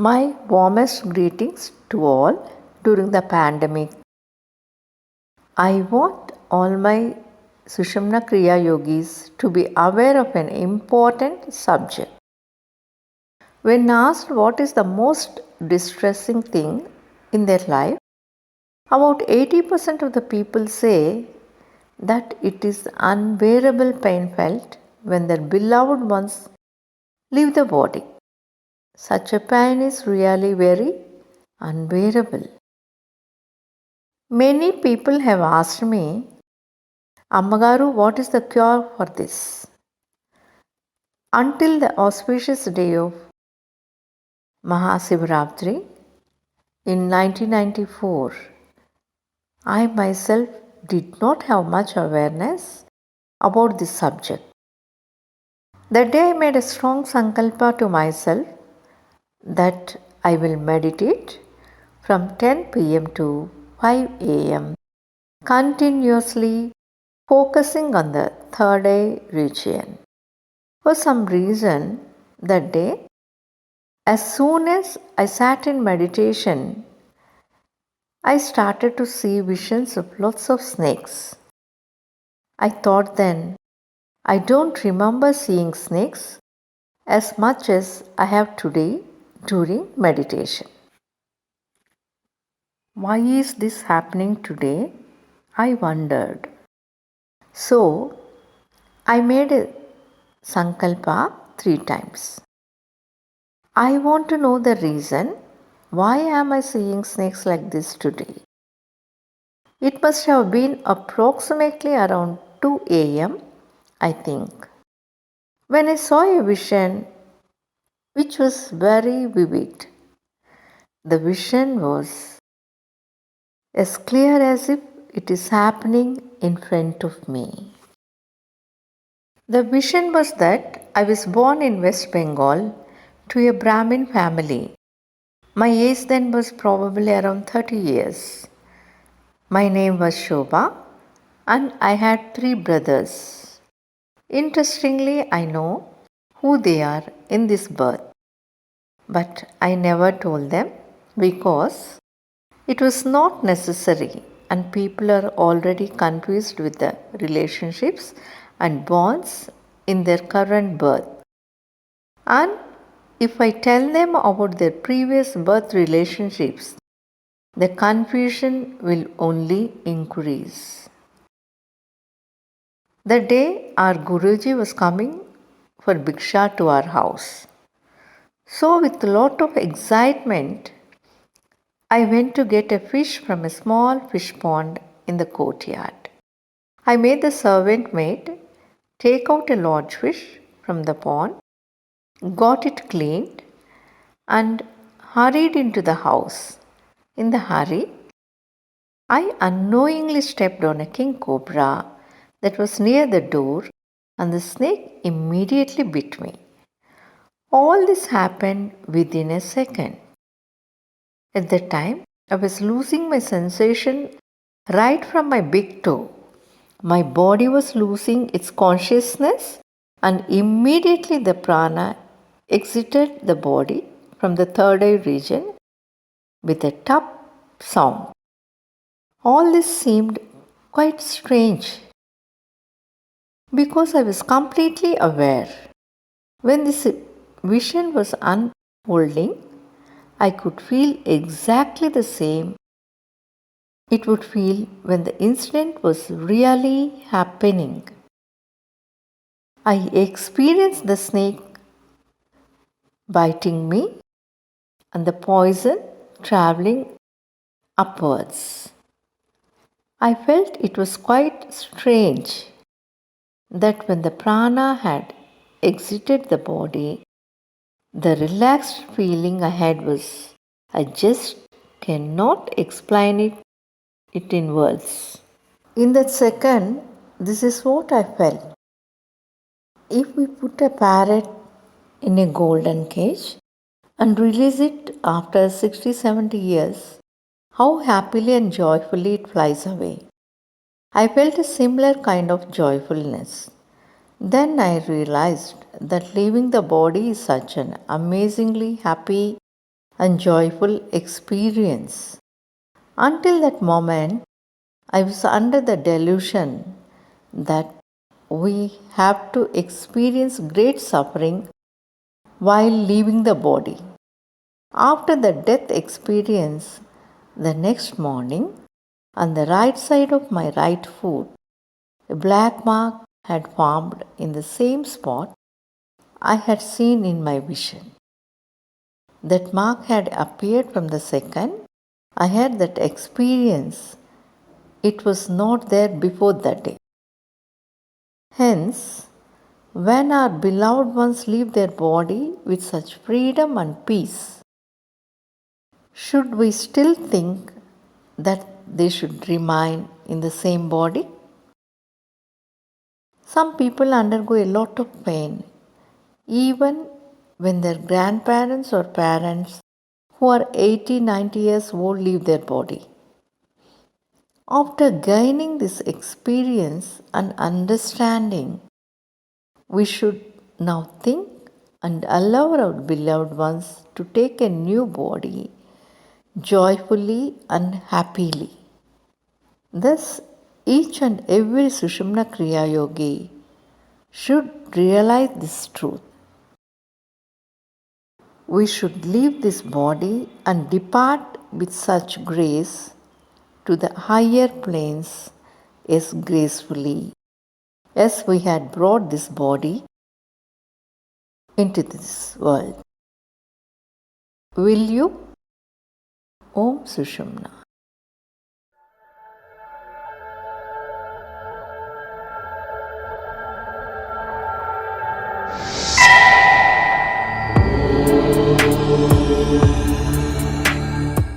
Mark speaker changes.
Speaker 1: My warmest greetings to all during the pandemic. I want all my Sushumna Kriya yogis to be aware of an important subject. When asked what is the most distressing thing in their life, about 80% of the people say that it is unbearable pain felt when their beloved ones leave the body. Such a pain is really very unbearable. Many people have asked me, Ammagaru, what is the cure for this? Until the auspicious day of Mahasivratri in 1994, I myself did not have much awareness about this subject. That day I made a strong sankalpa to myself that I will meditate from 10 pm to 5 am, continuously focusing on the third eye region. For some reason, that day, as soon as I sat in meditation, I started to see visions of lots of snakes. I thought then, I don't remember seeing snakes as much as I have today during meditation. Why is this happening today? I wondered. So, I made a sankalpa 3 times. I want to know the reason. Why am I seeing snakes like this today? It must have been approximately around 2 am, I think, when I saw a vision which was very vivid. The vision was as clear as if it is happening in front of me. The vision was that I was born in West Bengal to a Brahmin family. My age then was probably around 30 years. My name was Shobha and I had 3 brothers. Interestingly, I know who they are in this birth, but I never told them because it was not necessary and people are already confused with the relationships and bonds in their current birth. And if I tell them about their previous birth relationships, the confusion will only increase. The day our Guruji was coming for Bhiksha to our house. So, with a lot of excitement, I went to get a fish from a small fish pond in the courtyard. I made the servant maid take out a large fish from the pond, got it cleaned, and hurried into the house. In the hurry, I unknowingly stepped on a king cobra that was near the door, and the snake immediately bit me. All this happened within a second. At the time, I was losing my sensation right from my big toe. My body was losing its consciousness, and immediately the prana exited the body from the third eye region with a tup sound. All this seemed quite strange because I was completely aware. When this vision was unfolding, I could feel exactly the same it would feel when the incident was really happening. I experienced the snake biting me and the poison traveling upwards. I felt it was quite strange that when the prana had exited the body, the relaxed feeling I had was I just cannot explain it in words. In that second, this is what I felt. If we put a parrot in a golden cage and release it after 60 70 years, how happily and joyfully it flies away. I felt a similar kind of joyfulness. Then I realized that leaving the body is such an amazingly happy and joyful experience. Until that moment, I was under the delusion that we have to experience great suffering while leaving the body. After the death experience, the next morning, on the right side of my right foot, a black mark had formed in the same spot I had seen in my vision. That mark had appeared from the second I had that experience. It was not there before that day. Hence, when our beloved ones leave their body with such freedom and peace, should we still think that they should remain in the same body? Some people undergo a lot of pain even when their grandparents or parents who are 80, 90 years old leave their body. After gaining this experience and understanding, we should now think and allow our beloved ones to take a new body joyfully and happily. Thus, each and every Sushumna Kriya Yogi should realize this truth. We should leave this body and depart with such grace to the higher planes as gracefully as we had brought this body into this world. Will you? Om Sushumna.